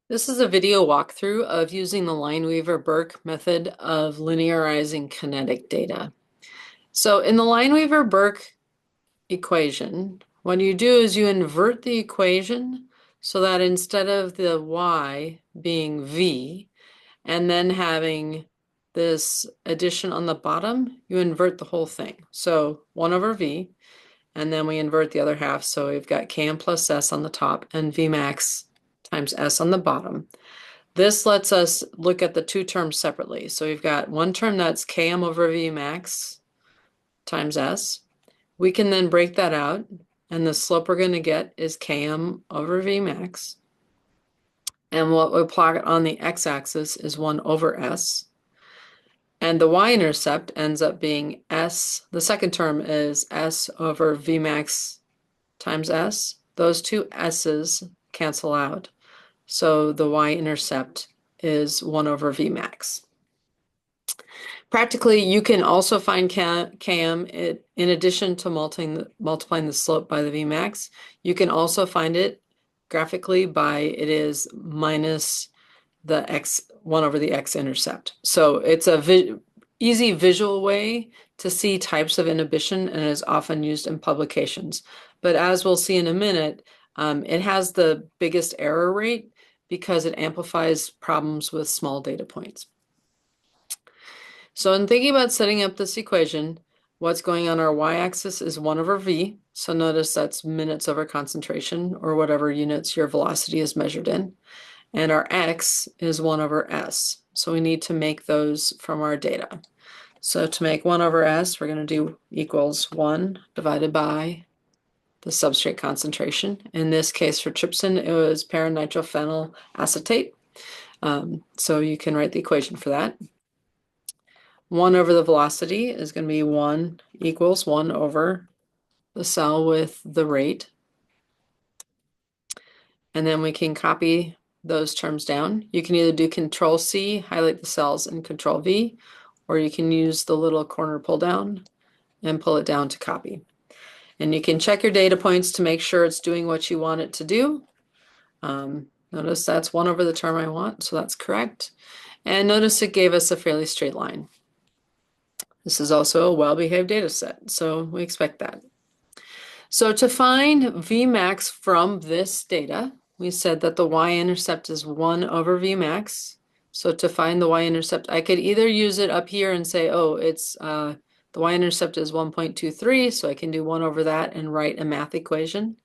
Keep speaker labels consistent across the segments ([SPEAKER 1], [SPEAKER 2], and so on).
[SPEAKER 1] This is a video walkthrough of using the Lineweaver Burke method of linearizing kinetic data. So in the Lineweaver Burke equation, what you do is you invert the equation so that instead of the y being v and then having this addition on the bottom, you invert the whole thing. So 1 over v, and then we invert the other half. So we've got km plus s on the top and v max times s on the bottom. This lets us look at the two terms separately. So we've got one term that's km over v max times s. We can then break that out, and the slope we're going to get is km over v max. And what we plot on the x-axis is 1 over s. And the y-intercept ends up being s. The second term is s over v max times s. Those two s's cancel out. So the y-intercept is 1 over v max. Practically, you can also find km in addition to multiplying the slope by the v max. You can also find it graphically by it is minus the x 1 over the x-intercept. So it's a easy visual way to see types of inhibition and is often used in publications. But as we'll see in a minute, it has the biggest error rate because it amplifies problems with small data points. So in thinking about setting up this equation, what's going on our y-axis is 1 over v. So notice that's minutes over concentration, or whatever units your velocity is measured in. And our x is 1 over s. So we need to make those from our data. So to make 1 over s, we're going to do equals 1 divided by the substrate concentration. In this case for trypsin, it was paranitrophenyl acetate. So you can write the equation for that. 1 over the velocity is going to be 1 equals 1 over the cell with the rate. And then we can copy those terms down. You can either do Control C, highlight the cells, and Control V, or you can use the little corner pull down and pull it down to copy. And you can check your data points to make sure it's doing what you want it to do. Notice that's 1 over the term I want, so that's correct. And notice it gave us a fairly straight line. This is also a well-behaved data set, so we expect that. So to find Vmax from this data, we said that the y-intercept is 1 over Vmax. So to find the y-intercept, I could either use it up here and say, oh, it's the y-intercept is 1.23, so I can do 1 over that and write a math equation.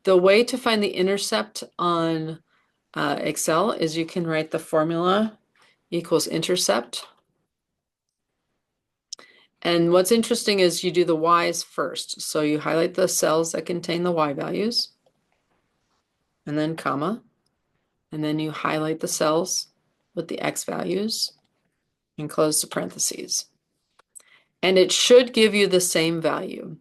[SPEAKER 1] The way to find the intercept on Excel is you can write the formula equals intercept. And what's interesting is you do the y's first. So you highlight the cells that contain the y values, and then comma, and then you highlight the cells with the x values and close the parentheses. And it should give you the same value.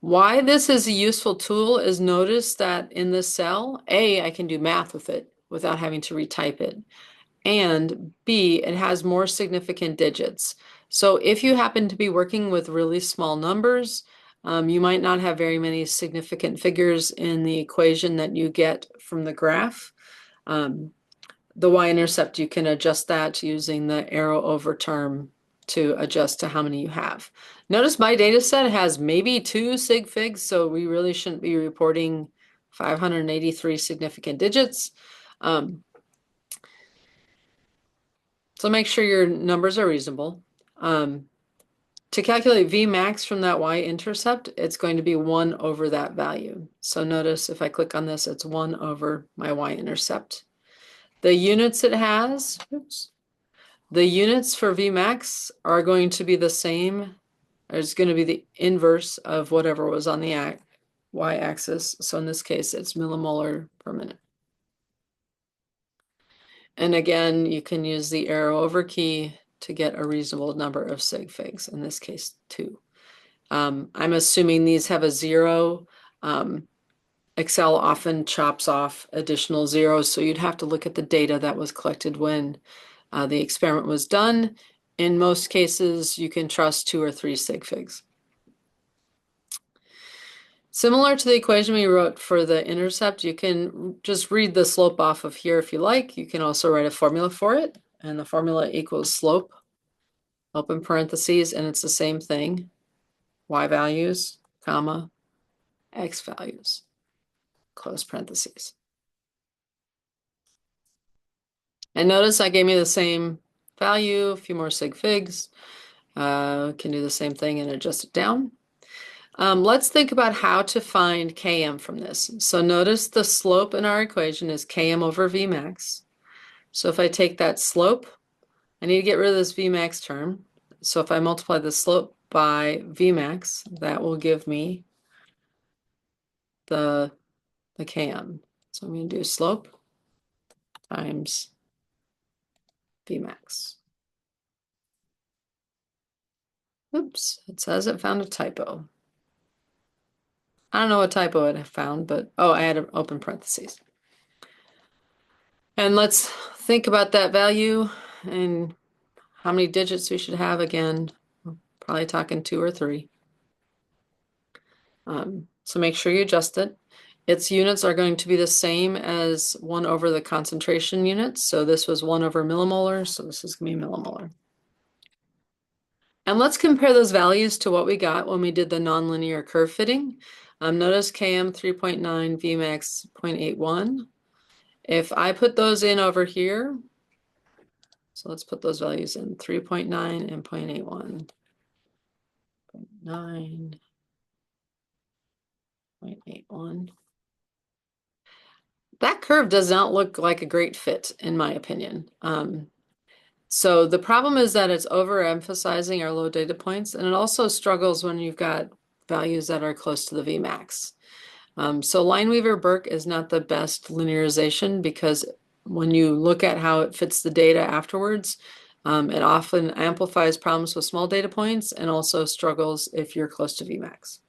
[SPEAKER 1] Why this is a useful tool is notice that in this cell, A, I can do math with it without having to retype it. And B, it has more significant digits. So if you happen to be working with really small numbers, you might not have very many significant figures in the equation that you get from the graph. The y-intercept, you can adjust that using the arrow over term to adjust to how many you have. Notice my data set has maybe 2 sig figs, so we really shouldn't be reporting 583 significant digits. So make sure your numbers are reasonable. To calculate Vmax from that y-intercept, it's going to be 1 over that value. So notice if I click on this, it's 1 over my y-intercept. The units it has, the units for Vmax are going to be the same. It's going to be the inverse of whatever was on the y-axis. So in this case, it's millimolar per minute. And again, you can use the arrow over key to get a reasonable number of sig figs, in this case 2. I'm assuming these have a 0. Excel often chops off additional zeros, so you'd have to look at the data that was collected when the experiment was done. In most cases, you can trust 2 or 3 sig figs. Similar to the equation we wrote for the intercept, you can just read the slope off of here if you like. You can also write a formula for it, and the formula equals slope, open parentheses, and it's the same thing. Y values, comma, X values, close parentheses. And notice I gave me the same value, a few more sig figs. Can do the same thing and adjust it down. Let's think about how to find Km from this. So notice the slope in our equation is Km over Vmax. So if I take that slope, I need to get rid of this Vmax term. So if I multiply the slope by Vmax, that will give me the Km. So I'm going to do slope times Vmax. Oops, it says it found a typo. I don't know what typo it found, but oh, I had an open parentheses. And let's think about that value and how many digits we should have again. We're probably talking 2 or 3. So make sure you adjust it. Its units are going to be the same as 1 over the concentration units. So this was 1 over millimolar, so this is going to be millimolar. And let's compare those values to what we got when we did the nonlinear curve fitting. Notice Km 3.9, Vmax 0.81. If I put those in over here, so let's put those values in 3.9 and 0.81. 0.9, 0.81. That curve does not look like a great fit, in my opinion. So the problem is that it's overemphasizing our low data points, and it also struggles when you've got values that are close to the Vmax. So Lineweaver Burke is not the best linearization because when you look at how it fits the data afterwards, it often amplifies problems with small data points and also struggles if you're close to Vmax.